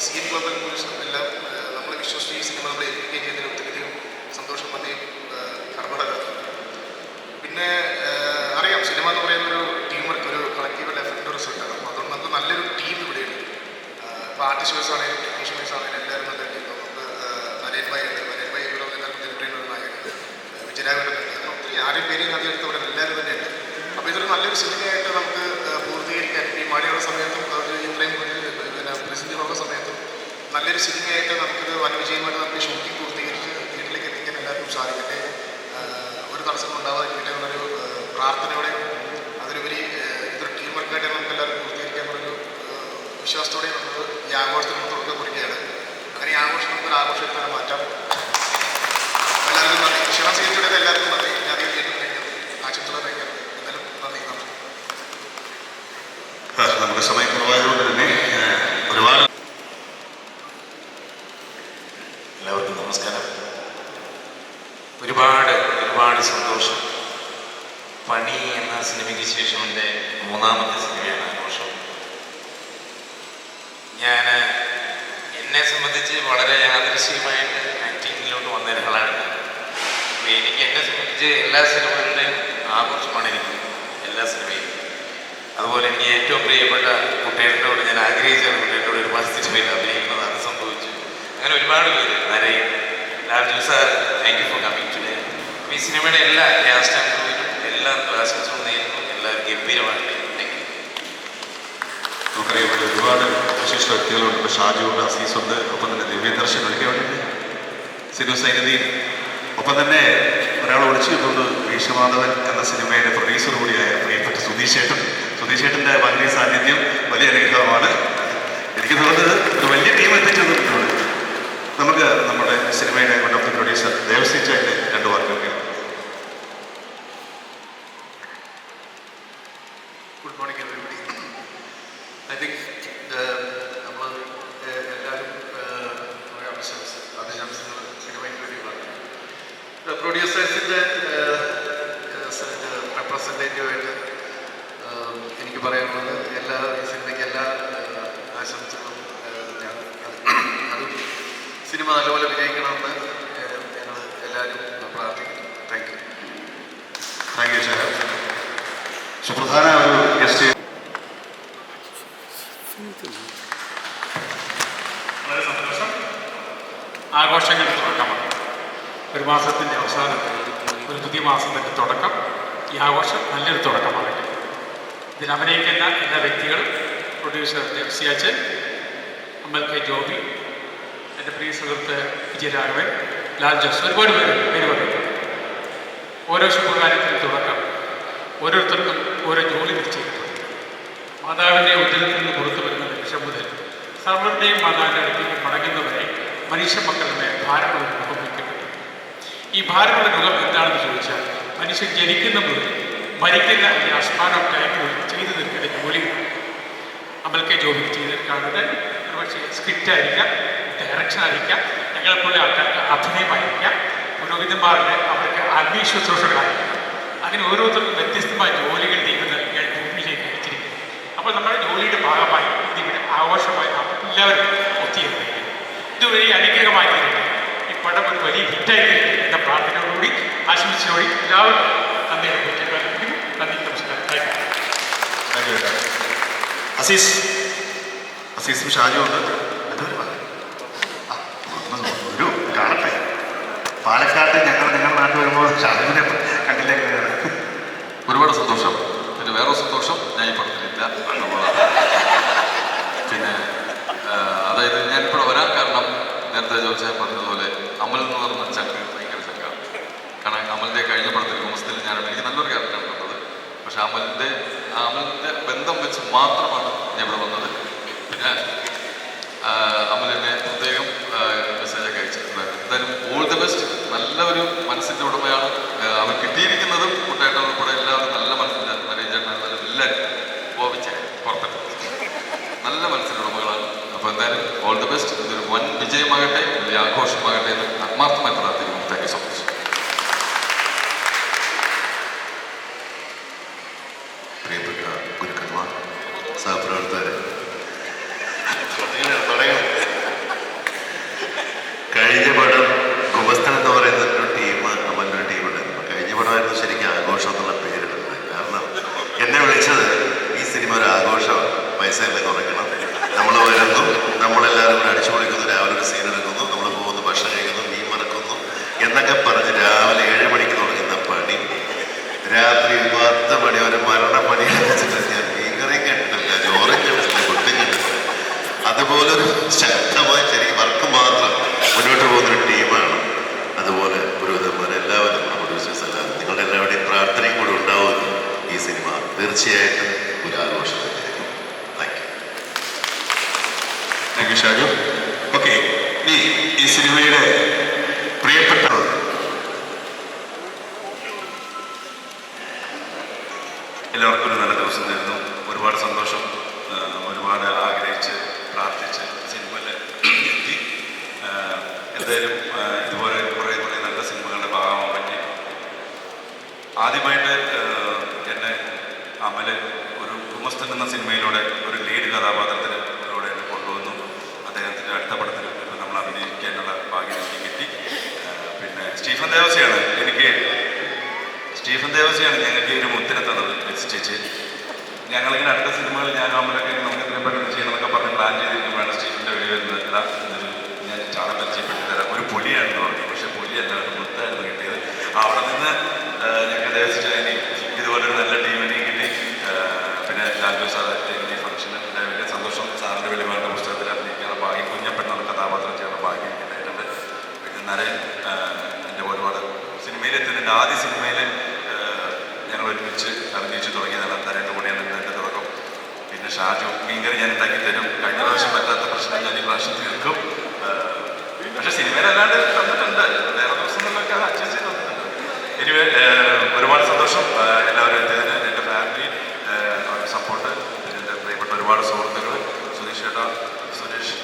സി എൻ ഗ്ലോബൽ ന്യൂസും എല്ലാം നമ്മളെ വിശ്വസിച്ച് ഈ സിനിമ നമ്മളെ ഏൽപ്പിക്കുകയും ചെയ്തതിൽ ഒത്തിരിയധികം സന്തോഷം നന്ദിയും കടപ്പാടല്ല. പിന്നെ അറിയാം, സിനിമ എന്ന് പറയുന്ന ഒരു ടീം വർക്ക്, ഒരു കളക്റ്റീവ് എഫക്റ്റിൻ്റെ റിസൾട്ടാണ്. അപ്പോൾ അതുകൊണ്ട് നമുക്ക് നല്ലൊരു ടീം ഇവിടെയുണ്ട്. ഇപ്പോൾ ആർട്ടിസ്റ്റ് വൈസ് ആണെങ്കിലും ടെക്നീഷ്യൻ വൈസ് ആണെങ്കിലും എല്ലാവരും നല്ല ടീം. നമുക്ക് നരേൻ ഭായി ഉണ്ട്, നരേൻ ഭായി ഇവിടെ എല്ലാവർക്കും തിരിട്ടേണ്ട ഒരു നായകനുണ്ട്, വിജയരാഘവനുണ്ട്, അങ്ങനെ ഒത്തിരി ആരും പേരെയും നദിയെടുത്ത് ഇവിടെ എല്ലാവരും തന്നെയുണ്ട്. അപ്പോൾ ഇതൊരു നല്ലൊരു സിനിമയായിട്ട് നമുക്ക് പൂർത്തീകരിക്കാൻ ഈ മഴയുള്ള സമയത്തും ഇത്രയും പിന്നെ പ്രസിദ്ധിയുള്ള സമയത്തും നല്ലൊരു സിനിമയായിട്ട് നമുക്കിത് വൻ വിജയമായിട്ട് നമുക്ക് ഷൂട്ടിംഗ് പൂർത്തീകരിച്ച് വീട്ടിലേക്ക് എത്തിക്കാൻ എല്ലാവർക്കും സാധിക്കട്ടെ. ഒരു തടസ്സം ഉണ്ടാവാതിരിക്കട്ടെ എന്നൊരു പ്രാർത്ഥനയോടെ, അതിലുപരി ഇതൊരു ടീം വർക്കായിട്ട് നമുക്ക് എല്ലാവരും പൂർത്തീകരിക്കാനുള്ളൊരു വിശ്വാസത്തോടെ നമ്മൾ ഈ ആഘോഷത്തിന് നമ്മൾ തുടക്കം കുറിക്കുകയാണ്. അങ്ങനെ ഈ ആഘോഷം നമുക്കൊരു ആഘോഷത്തിൽ തന്നെ മാറ്റാം. എല്ലാവർക്കും നന്ദി. ക്ഷണം സ്വീകരിച്ചത് എല്ലാവർക്കും നന്ദി. ഞാൻ വീണ്ടും ആശംസകൾ അറിയിക്കാം. എന്തായാലും നന്ദി. നമുക്ക് സമയം കുറവായതുകൊണ്ട് തന്നെ ഒരുപാട് എല്ലാവർക്കും നമസ്കാരം. ഒരുപാട് സന്തോഷം. പണി എന്ന സിനിമയ്ക്ക് ശേഷം എൻ്റെ മൂന്നാമത്തെ സിനിമയാണ് ആഘോഷം. എന്നെ സംബന്ധിച്ച് വളരെ യാദൃശ്ചികമായിട്ട് ആക്ടിങ്ങിലോട്ട് വന്ന ഒരാളാണ്. അപ്പോൾ എന്നെ സംബന്ധിച്ച് എല്ലാ സിനിമകളുടെയും ആഘോഷമാണ് എനിക്ക്, എല്ലാ സിനിമയും. അതുപോലെ എനിക്ക് ഏറ്റവും പ്രിയപ്പെട്ട കുട്ടികളോട് ഞാൻ ആഗ്രഹിച്ചാണ് കുട്ടികളോട് ഒരുപാട് സിനിമയിൽ അഭിനയിക്കുന്നത്. അത് സംഭവിച്ചു. അങ്ങനെ ഒരുപാട് പേര്, Naren, Lalju sir, thank you for coming today. ഈ സിനിമയുടെ എല്ലാ ക്യാസ്റ്റ് ആൻഡ് ക്രൂവിനും എല്ലാം ആശംസകൾ നേരുന്നു. എല്ലാവരും ഗംഭീരമായിട്ട്. Thank you. നമുക്കറിയാം ഇവിടെ ഒരുപാട് വിശിഷ്ട വ്യക്തികളുണ്ട്. ഇപ്പോൾ ഷാജുണ്ട്, അസീസുണ്ട്, ഒപ്പം തന്നെ ദിവ്യദർശൻ ഒരിക്കൽ വേണ്ടിയിട്ട് സിനു സൈനിധി, ഒപ്പം തന്നെ ഒരാളെ വിളിച്ചു കിട്ടുന്നത് വീശമാധവൻ എന്ന സിനിമയുടെ പ്രൊഡ്യൂസർ കൂടിയായ പ്രിയപ്പെട്ട സുധീഷേട്ടൻ്റെ വലിയ സാന്നിധ്യം വലിയ അനുഗ്രഹമാണ്. എനിക്ക് തോന്നുന്നത് ഒരു വലിയ ടീം എത്തിച്ചേർന്നിട്ടുണ്ട്. നമുക്ക് നമ്മുടെ സിനിമയുടെ വൺ ഓഫ് ദി പ്രൊഡ്യൂസർ ദേവസ്വീച്ചായിട്ട് രണ്ട് വാക്കുകൾ. Good morning everybody. I think നമ്മൾ എല്ലാവരും അഭിശംസകൾ സിനിമയ്ക്ക് വേണ്ടി പറഞ്ഞു. പ്രൊഡ്യൂസേഴ്സിൻ്റെ റെപ്രസെൻറ്റേറ്റീവായിട്ട് എനിക്ക് പറയാനുള്ളത് എല്ലാ ഈ സിനിമയ്ക്ക് എല്ലാ ആശംസകളും ഞാൻ അതും സിനിമ നല്ലപോലെ വിജയിക്കണമെന്ന് ഞങ്ങൾ എല്ലാവരും പ്രാർത്ഥിക്കുന്നു. Thank you. Thank you sir. സുപ്രധാന ഒരു ഗസ്റ്റ്. വളരെ സന്തോഷം. ആഘോഷങ്ങളുടെ തുടക്കമാണ്. ഒരു മാസത്തിൻ്റെ അവസാനം, ഒരു പുതിയ മാസത്തിൻ്റെ തുടക്കം. ഈ ആഘോഷം നല്ലൊരു തുടക്കമാകട്ടെ. ഇതിൽ അഭിനയിക്കുന്ന എല്ലാ വ്യക്തികളും, പ്രൊഡ്യൂസർ ദേവസ്യാച്ചൻ, അമൽ കെ ജോബി, എൻ്റെ പ്രിയ സുഹൃത്ത് വിജയരാഘവൻ, ലാൽ ജോസ്, ഒരുപാട് പേര് പറഞ്ഞിട്ടുണ്ട്. ഓരോ ശുഭകാര്യത്തിൻ്റെ തുടക്കം ഓരോരുത്തർക്കും ഓരോ ജോലി നിശ്ചയിക്കപ്പെട്ടു. മാതാവിൻ്റെ ഉദരത്തിൽ നിന്ന് പുറത്തു വരുന്ന നിമിഷം മുതൽ സർവരുടെയും മാതാവിൻ്റെ അടുത്തേക്ക് മടങ്ങുന്നവരെ മനുഷ്യ മക്കളുടെ ഭാരമുള്ള മുഖം വയ്ക്കപ്പെട്ടു. ഈ ഭാരമുള്ള മുഖം എന്താണെന്ന് ചോദിച്ചാൽ, മനുഷ്യൻ ജനിക്കുന്ന മുതൽ മരിക്കുന്ന ഈ അസ്മാനം ടൈമിനുള്ളിൽ ചെയ്തു തീർക്കേണ്ട ജോലികളാണ്. അമൽ കെ ജോബി ചെയ്ത് കാണുന്നത് ഒരുപക്ഷെ സ്ക്രിപ്റ്റായിരിക്കാം, ഡയറക്ഷൻ ആയിരിക്കാം, ഞങ്ങളെപ്പോലെ ആൾക്കാർക്ക് അഭിനയമായിരിക്കാം, പുരോഹിതന്മാരുടെ അവർക്ക് ആത്മീയ ശുശ്രൂഷകളായിരിക്കാം. അങ്ങനെ ഓരോരുത്തർക്കും വ്യത്യസ്തമായ ജോലികൾ ദൈവം നൽകിയാൽ ഭൂമിയിലേക്ക് അയച്ചിരിക്കുന്നു. അപ്പോൾ നമ്മുടെ ജോലിയുടെ ഭാഗമായി ഇതിവിടെ ആഘോഷമായി നാം എല്ലാവരും ഒത്തുചേർന്നിരിക്കുന്നു. ഇതുവരെ അനുഗ്രഹമായി തീരട്ടെ. ഈ പടം ഒരു വലിയ ഹിറ്റായി തീരട്ടെ എന്ന പ്രാർത്ഥനയോടുകൂടി ആശംസയോടെ എല്ലാവരും നന്ദി അർപ്പിക്കുന്നു. നന്ദി, നമസ്കാരം. Thank you. അസീസും ഷാജും ഉണ്ട്. ഒരു കാണട്ടെ. പാലക്കാട്ട് ഞങ്ങളുടെ നാട്ടിൽ വരുമ്പോൾ ഷാജുവിനെ കണ്ടില്ലേ. ഒരുപാട് സന്തോഷം. പിന്നെ വേറെ സന്തോഷം ഞാൻ ഈ പടത്തിലില്ല. പിന്നെ അതായത് ഞാൻ ഇപ്പോൾ വരാൻ കാരണം നേരത്തെ ചോദിച്ചാൽ പറഞ്ഞതുപോലെ അമൽ എന്ന് പറഞ്ഞ ചക്ക് ഭയങ്കര ചക്കാണ്. കാരണം അമലിൻ്റെ കഴിഞ്ഞ പടത്തിൽ ഗുമസ്തിൽ എനിക്ക് നല്ലൊരു ക്യാരക്ടറാണ് കണ്ടത്. പക്ഷെ അമലിൻ്റെ ബന്ധം വെച്ച് മാത്രമാണ് ഞാൻ ഇവിടെ വന്നത്. പിന്നെ അമലിനെ പ്രത്യേകം മെസ്സേജൊക്കെ അയച്ചിട്ടുണ്ടായിരുന്നു. എന്തായാലും ഓൾ ദി ബെസ്റ്റ്. നല്ല ഒരു മനസ്സിൻ്റെ ഉടമയാണ് അവർ കിട്ടിയിരിക്കുന്നതും. കുട്ടായിട്ട് ഉൾപ്പെടെ എല്ലാവരും നല്ല മനസ്സിൻ്റെ നരേഞ്ചേട്ടനാണ്. എല്ലാവരും ബോബിച്ചായി പുറത്തെടുത്തു നല്ല മനസ്സിൻ്റെ ഉടമകളാണ്. അപ്പോൾ എന്തായാലും ഓൾ ദി ബെസ്റ്റ്. ഇതൊരു വൻ വിജയമാകട്ടെ, വലിയ ആഘോഷമാകട്ടെ എന്ന് ആത്മാർത്ഥമായി പ്രാർത്ഥിക്കുന്നു. Thank you so much. പ്രിയപ്പെട്ട ഗുരുക്കന്മാർ, സഹപ്രവർത്തകരെ, തുടങ്ങണം. ശക്തമായി ശരിക്കും വർക്ക് മാത്രം മുന്നോട്ട് പോകുന്നൊരു ടീമാണ്. അതുപോലെ പുരോഹിതന്മാരെല്ലാവരും പ്രൊഡ്യൂസേഴ്സ് എല്ലാം നിങ്ങളുടെ എല്ലാവരുടെയും പ്രാർത്ഥനയും കൂടെ ഉണ്ടാവുമെന്ന് ഈ സിനിമ തീർച്ചയായിട്ടും ഒരു ആഘോഷം തന്നെയായിരിക്കും. Thank you Shaju. ഓക്കെ, ഇനി ഈ സിനിമയുടെ പ്രിയപ്പെട്ട എല്ലാവർക്കും ഒരു നല്ല ദിവസം നേരുന്നു. ഒരുപാട് സന്തോഷം. ഒരുപാട് ആഗ്രഹിച്ച് പ്രാർത്ഥിച്ച് സിനിമയിൽ എത്തി. എന്തായാലും ഇതുപോലെ കുറേ നല്ല സിനിമകളുടെ ഭാഗമാകാൻ പറ്റി. ആദ്യമായിട്ട് എന്നെ അമൽ ഒരു കുമസ്തൻ എന്ന സിനിമയിലൂടെ ഒരു ലീഡ് കഥാപാത്രത്തിലൂടെ എന്നെ കൊണ്ടുവന്നു. അദ്ദേഹത്തിൻ്റെ അടുത്ത പടത്തിൽ നമ്മൾ അഭിനയിക്കാനുള്ള ഭാഗ്യം എനിക്ക് കിട്ടി. പിന്നെ സ്റ്റീഫൻ ദേവസിയാണ് ഞങ്ങൾക്ക് ഈ ഒരു മുത്തിനെ തന്നത്. ചേച്ചി ഞങ്ങളിങ്ങനെ അടുത്ത സിനിമകൾ ഞാനും അമ്മലൊക്കെ നമുക്ക് ഇത്രയും പെട്ടെന്ന് ചെയ്യണമെന്നൊക്കെ പറഞ്ഞ് പ്ലാൻ ചെയ്തിരിക്കുമ്പോഴാണ് സ്റ്റീഫൻ്റെ വെളി വരുന്നത്. ഞാൻ ചാള പരിചയപ്പെടുത്തി തരാം, ഒരു പുലിയാണെന്ന് പറഞ്ഞു. പക്ഷേ പുലിയല്ല, ഒരു മുത്തായിരുന്നു കിട്ടിയത്. അവിടെ നിന്ന് ഞങ്ങൾക്ക് ദേവസിച്ചതിന് ഇതുപോലൊരു നല്ല ടീമിനെയും കിട്ടി. പിന്നെ ലാൽജു സാർ ഈ ഫംഗ്ഷന് വലിയ സന്തോഷം. സാറിൻ്റെ വെളിമാരുടെ പുസ്തകത്തിൽ അഭിനയിക്കാനുള്ള ഭാഗ്യം, കുഞ്ഞപ്പെണ്ണ കഥാപാത്രം ചെയ്യാനുള്ള ഭാഗ്യം കിട്ടിയിട്ടുണ്ട്. പിന്നെ നരൻ എൻ്റെ ഒരുപാട് സിനിമയിലെത്തുന്നുണ്ട്. ആദ്യ സിനിമയിൽ ഞങ്ങൾ ഒരുമിച്ച് അഭിനയിച്ച് തുടങ്ങിയതാണ്. നരൻ്റെ കൂടെയാണ് എൻ്റെ തുടക്കം. പിന്നെ ഷാജു മീൻകറി ഞാൻ ഉണ്ടാക്കി തരും. കഴിഞ്ഞ പ്രാവശ്യം പറ്റാത്ത പ്രശ്നം ഞാൻ ഈ പ്രാവശ്യം തീർക്കും. പക്ഷേ സിനിമയിലല്ലാണ്ട് തന്നിട്ടുണ്ട്, വേറെ ദിവസങ്ങളിലൊക്കെ അത് അഡ്ജസ്റ്റ് ചെയ്ത് തന്നിട്ടുണ്ട്. എനിവേ ഒരുപാട് സന്തോഷം എല്ലാവരും എത്തിയതിന്. എൻ്റെ ഫാമിലി അവരുടെ സപ്പോർട്ട്, പിന്നെ എൻ്റെ പ്രിയപ്പെട്ട ഒരുപാട് സുഹൃത്തുക്കൾ, സുധീഷ് ചേട്ടാ, സുരേഷ്,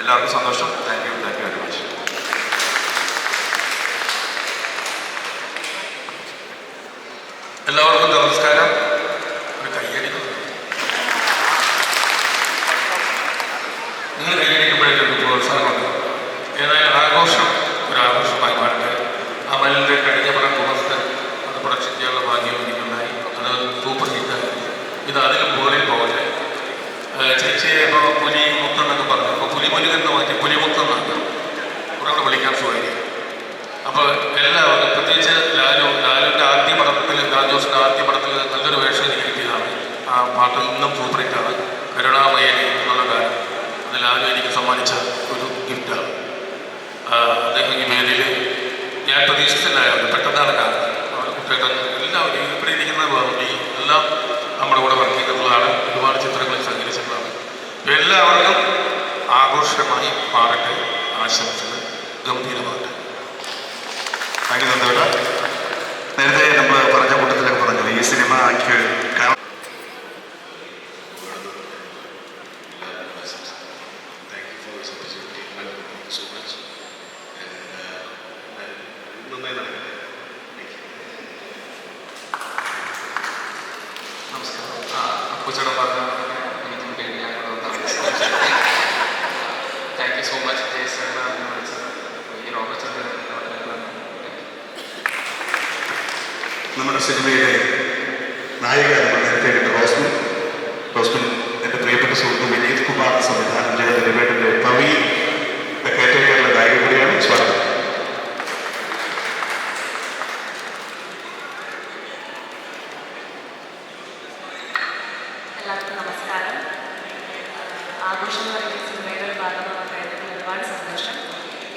എല്ലാവർക്കും സന്തോഷം. Thank you very much. എല്ലാവർക്കും നമസ്കാരം. ഒരു കയ്യടി, നിങ്ങൾ കയ്യടിക്കുമ്പോഴേക്കൊരു പ്രോത്സാഹനമുണ്ട്. ഏതായാലും ആഘോഷം ഒരു ആഘോഷമായി മാറട്ടെ. അമലിൻ്റെ കഴിഞ്ഞ പടം കുമസ്തൻ അത് പ്രൊഡക്ഷൻ ചെയ്യാനുള്ള ഭാഗ്യം എനിക്കുണ്ടായി. അത് സൂപ്പർ ഹിറ്റായി. ഇത് അതിൽ പോലെ പോകട്ടെ. ചേച്ചിയെ ഇപ്പോൾ പുലി മുത്തെന്നൊക്കെ പറഞ്ഞു. അപ്പോൾ പുലിമുരുകെന്ന് മാറ്റി പുലിമുത്തെന്നാണ് കുറേ വിളിക്കാൻ സുഖമായിരിക്കും. അപ്പോൾ എല്ലാവരും, പ്രത്യേകിച്ച് ലാലുവിൻ്റെ ആദ്യ പടത്തിൽ, ലാൽജോസിൻ്റെ ആദ്യ പടത്തിൽ നല്ലൊരു വേഷം എനിക്ക് കിട്ടിയതാണ്. ആ പാട്ട് ഇന്നും സൂപ്പർ ഹിറ്റാണ്. കരുണാമയനി എന്നുള്ള ഗാനം അത് ലാലു എനിക്ക് സമ്മാനിച്ച ഒരു ഗിഫ്റ്റാണ്. അദ്ദേഹം ഈ വേദിയിൽ ഞാൻ പ്രതീക്ഷിച്ചില്ലായിരുന്നു, പെട്ടെന്നാണ് കാണുന്നത്. കുട്ടികൾ എല്ലാവരും ഇവിടെ ഇരിക്കുന്ന എല്ലാം നമ്മുടെ കൂടെ വർക്ക് ചെയ്തിട്ടുള്ളതാണ്. ഒരുപാട് ചിത്രങ്ങളിൽ സഞ്ചരിച്ചിട്ടുള്ളതാണ്. എല്ലാവർക്കും ആഘോഷമായി മാറട്ടെ. ആശംസകൾ ഗംഭീരമാകട്ടെ. Thank you നന്ദേട്ട. നേരത്തെ നമ്മൾ പറഞ്ഞ കൂട്ടത്തിലൊക്കെ പറഞ്ഞു ഈ സിനിമ കാരണം നമസ്കാരം. അപ്പൂച്ചേട്ടൻ പറഞ്ഞ എനിക്കും പേടിയാണ്. താങ്ക് യു സോ മച്ച് ജയസേട്ടനാണ് വിളിച്ചത്. ഈ റോബർട്ട് നമ്മുടെ സിനിമയിലെ നായിക നമ്മൾ നേരത്തെ കണ്ട റോസ്മിൻ എൻ്റെ പ്രിയപ്പെട്ട സുഹൃത്ത് വിനീത് കുമാർ സംവിധാനം ചെയ്ത ദിലീപേട്ടൻ്റെ പവി കയറ്റേക്കുള്ള നായിക കൂടിയാണ്. സ്വാഗതം. എല്ലാവർക്കും നമസ്കാരം. ആഘോഷം എന്ന് പറയുന്ന സിനിമയുടെ ഒരു ഭാഗമാകാൻ കഴിഞ്ഞതിൽ ഒരുപാട് സന്തോഷം.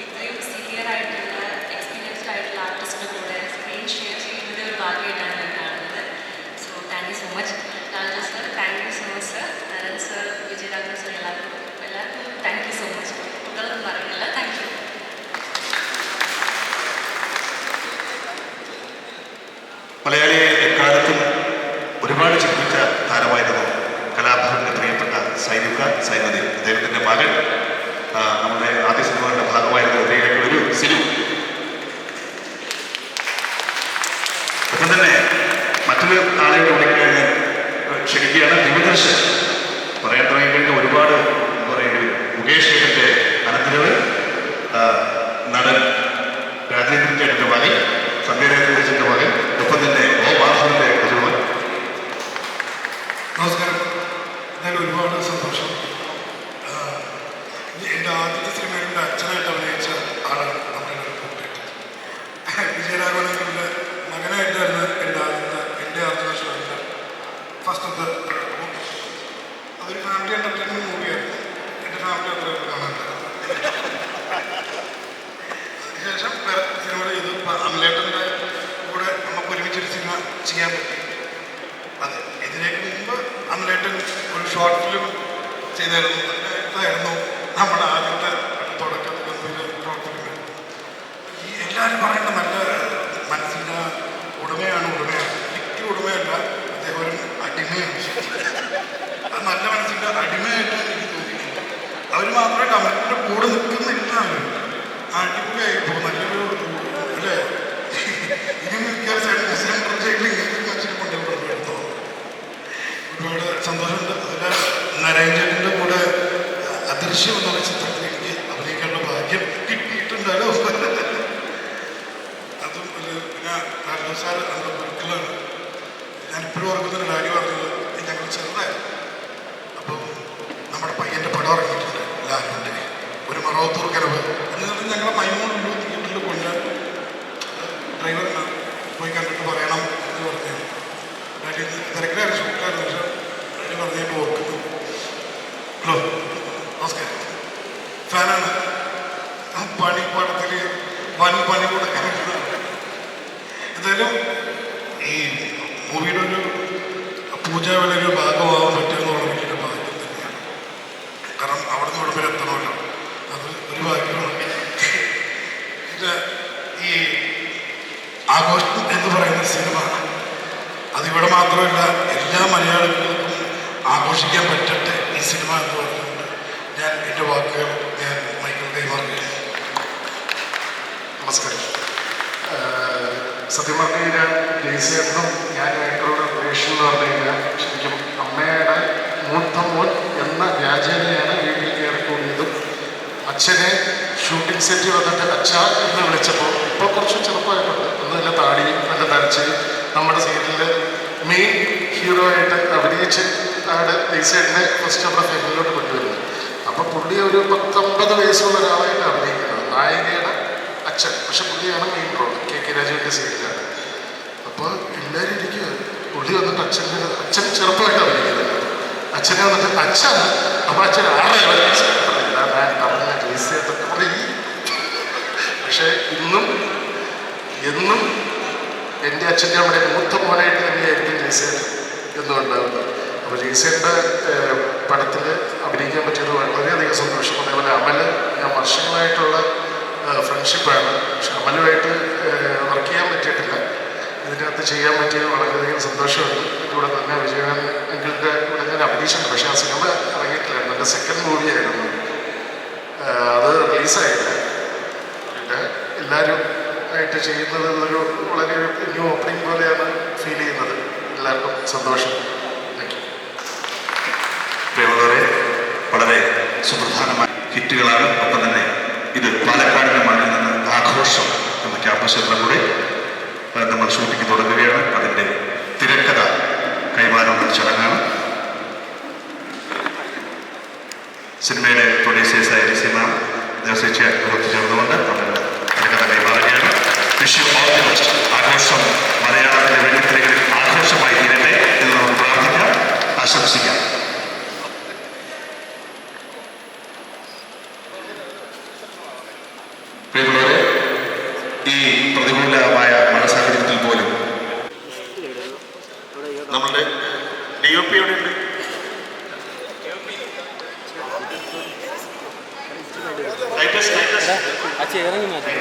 ഇത്രയും സീനിയർ ആയിട്ടുള്ള എക്സ്പീരിയൻസ്ഡ് ആയിട്ടുള്ള ആർട്ടിസ്റ്റിൻ്റെ കൂടെ സ്ക്രീൻ ഷെയർ ചെയ്യുന്നത് ഒരു ഭാഗ്യമായിട്ടാണ് ഞാൻ കാണുന്നത്. So thank you so much Lalju sir, thank you so much sir, Naran sir, Vijayaraghavan sir, എല്ലാവർക്കും താങ്ക് ചെയ്യാൻ പറ്റി. അതെ, ഇതിലേക്ക് മുമ്പ് അന്നേട്ടൻ ഒരു ഷോർട്ട് ഫിലിം ചെയ്തായിരുന്നു. അതായിരുന്നു നമ്മുടെ ആദ്യത്തെ തുടക്കത്തിൽ ഷോർട്ട് ഫിലിം. ഈ എല്ലാവരും പറയുന്ന നല്ല മനസ്സിൻ്റെ ഉടമയാണ്. എനിക്ക് ഉടമയല്ല, അദ്ദേഹം ഒരു അടിമയാണ്. അത് നല്ല മനസ്സിൻ്റെ അടിമയായിട്ട് എനിക്ക് തോന്നിയിട്ടുണ്ട്. അവർ മാത്രമേ കമന്റിൻ്റെ കൂടെ നിൽക്കുന്നില്ല. അവർ അടിപൊളിയായി പോകും. നല്ലൊരു അല്ലേ, ഇനി മിക്ക മുസ്ലിം പ്രൊജക്റ്റിൽ ഇങ്ങനത്തെ മനുഷ്യനെ കൊണ്ടുപോകുന്നു. ഒരുപാട് സന്തോഷമുണ്ട്. അതിൽ നരേന്ദ്രൻ്റെ കൂടെ അദൃശ്യം എന്ന ചിത്രത്തിൽ എനിക്ക് അഭിനയിക്കാനുള്ള ഭാഗ്യം കിട്ടിയിട്ടുണ്ടല്ലോ. അതും പിന്നെ കാർലോ സാർ നമ്മുടെ ഗുരുക്കളാണ്. ഞാനിപ്പോഴും ഓർക്കുന്നൊരു കാര്യം പറഞ്ഞത്, ഞങ്ങൾ ചെറുതായിരുന്നു. അപ്പം നമ്മുടെ പയ്യൻ്റെ പടം ഇറങ്ങിയിട്ടുണ്ട് ലാലിൻ്റെ ഒരു മറവത്തൂർ കരവ് എന്നിട്ട് ഞങ്ങളെ മൈമൂടുള്ളൂ തിയേറ്ററിൽ കൊണ്ട് ഡ്രൈവറിന് പോയി കണ്ടിട്ട് പറയണം എന്ന് പറഞ്ഞു. തിരക്കിലായിരുന്നു, ഷൂട്ടിലായിരുന്നു. പക്ഷെ പറഞ്ഞപ്പോൾ ഓർക്കുന്നു. ഹലോ, നമസ്കാരം. ഫാനാണ്. പടത്തിൽ വൻ പണി കൊടുക്കാൻ എന്തായാലും ഈ മൂവിയുടെ ഒരു പൂജാവിലെ ഒരു ഭാഗമാവാൻ പറ്റുമെന്നുള്ള വലിയൊരു ഭാഗ്യം തന്നെയാണ്. കാരണം അവിടെ നിന്ന് ഇവിടെ വരെ എത്തണമല്ലോ, അത് ഒരു ഭാഗ്യമാണ്. ഇത് ഈ ആഘോഷം എന്ന് പറയുന്ന സിനിമ അതിവിടെ മാത്രമല്ല, എല്ലാ മലയാളികൾക്കും ആഘോഷിക്കാൻ പറ്റട്ടെ ഈ സിനിമ എന്ന് പറഞ്ഞുകൊണ്ട് ഞാൻ എൻ്റെ വാക്കുകൾ ഞാൻ മൈക്കിൾ കൈമാറുകയാണ്. നമസ്കാരം. സത്യം പറഞ്ഞു കഴിഞ്ഞാൽ ജയ്സേട്ടനും ഞാനുമായിട്ടുള്ള റിലേഷൻ എന്ന് പറഞ്ഞു കഴിഞ്ഞാൽ ശരിക്കും അമ്മയുടെ മൂത്ത മോൻ എന്ന വ്യാജേനയാണ് വീട്ടിൽ കയറി കൂടിയതും അച്ഛനെ ഷൂട്ടിംഗ് സെറ്റ് വന്നിട്ട് അച്ഛ എന്ന് വിളിച്ചപ്പോൾ ഇപ്പോൾ കുറച്ച് ചെറുപ്പമായിട്ടുണ്ട്. അന്ന് നല്ല താടിയും നല്ല തരച്ച് നമ്മുടെ സീരിയലിൽ മെയിൻ ഹീറോ ആയിട്ട് അഭിനയിച്ച് ആണ് ജയ്സേട്ടനെ ഫസ്റ്റ് നമ്മുടെ ഫാമിലിയിലോട്ട് കൊണ്ടുവരുന്നത്. അപ്പോൾ പുള്ളി ഒരു 19 വയസ്സുള്ള ഒരാളായിട്ട് അഭിനയിക്കുന്നത്, നായികയുടെ അച്ഛൻ. പക്ഷെ പുള്ളിയാണ് മെയിൻ റോൾ. കെ രാജുവിൻ്റെ സീരിയലാണ്. അപ്പോൾ എല്ലാവരും ഇരിക്കുക. പുള്ളി വന്നിട്ട് അച്ഛൻ ചെറുപ്പമായിട്ട് അഭിനയിക്കുന്നില്ല. അച്ഛനെ വന്നിട്ട് അച്ഛൻ, അപ്പോൾ അച്ഛൻ ആളെ പറഞ്ഞ ജയ്സേട്ടൊക്കെ പറയും. പക്ഷേ എന്നും എൻ്റെ അച്ഛൻ്റെ അവിടെ മൂത്ത മോനായിട്ട് തന്നെയായിരിക്കും ജയ്സേട്ടൻ എന്നും ഉണ്ടാവുന്നത്. അപ്പോൾ ജയ്സേട്ടൻ്റെ പടത്തിൽ അഭിനയിക്കാൻ പറ്റിയത് വളരെയധികം സന്തോഷം. അതേപോലെ അമല് ഞാൻ വർഷങ്ങളായിട്ടുള്ള ഫ്രണ്ട്ഷിപ്പാണ്. പക്ഷെ അമലുമായിട്ട് വർക്ക് ചെയ്യാൻ പറ്റിയിട്ടില്ല. ഇതിനകത്ത് ചെയ്യാൻ പറ്റിയത് വളരെയധികം സന്തോഷമുണ്ട്. ഇതിലൂടെ തന്നെ വിജയൻ അങ്കിളിൻ്റെ കൂടെ ഞാൻ അഭിനയിച്ചിട്ടുണ്ട്. പക്ഷേ ആ സിനിമ ഇറങ്ങിയിട്ടില്ലായിരുന്നു. എൻ്റെ സെക്കൻഡ് മൂവിയായിരുന്നു. അത് റിലീസായില്ല. പിന്നെ എല്ലാവരും ആയിട്ട് ചെയ്യുന്നത് ഒരു വളരെ ന്യൂ ഓപ്പണിംഗ് പോലെയാണ് ഫീൽ ചെയ്യുന്നത്. എല്ലാവർക്കും സന്തോഷം. Thank you. പ്രിയമുള്ളവരെ, വളരെ സുപ്രധാനമായ ഹിറ്റുകളാണ്. ഒപ്പം തന്നെ ഇത് പാലക്കാടിൻ്റെ മണ്ണിൽ നിന്ന് ആഘോഷം എന്ന ക്യാമ്പസ് ചിത്രം കൂടി നമ്മൾ ഷൂട്ടിംഗ് തുടങ്ങുകയാണ്. അതിൻ്റെ തിരക്കഥ കൈമാറുന്ന ചടങ്ങാണ്. സിനിമയുടെ പ്രൊഡ്യൂസേഴ്സായ ലിസിമ ദേവസ്വ ചേർന്നുകൊണ്ട് നമ്മൾ തിരക്കഥ കൈമാറുകയാണ്. വിഷു ആഘോഷം മലയാളത്തിലെ വെള്ളിത്തിരകളിൽ ആഘോഷമായി തീരട്ടെ എന്ന് നമുക്ക് പ്രാർത്ഥിക്കാം, ആശംസിക്കാം. പ്രിയമുള്ളവരെ, ഈ പ്രതികൂലമായ മഴ സാഹചര്യത്തിൽ പോലും നമ്മളുടെ DOP എവിടെയുണ്ട്? ആ ചേറങ്ങി മാറ്റി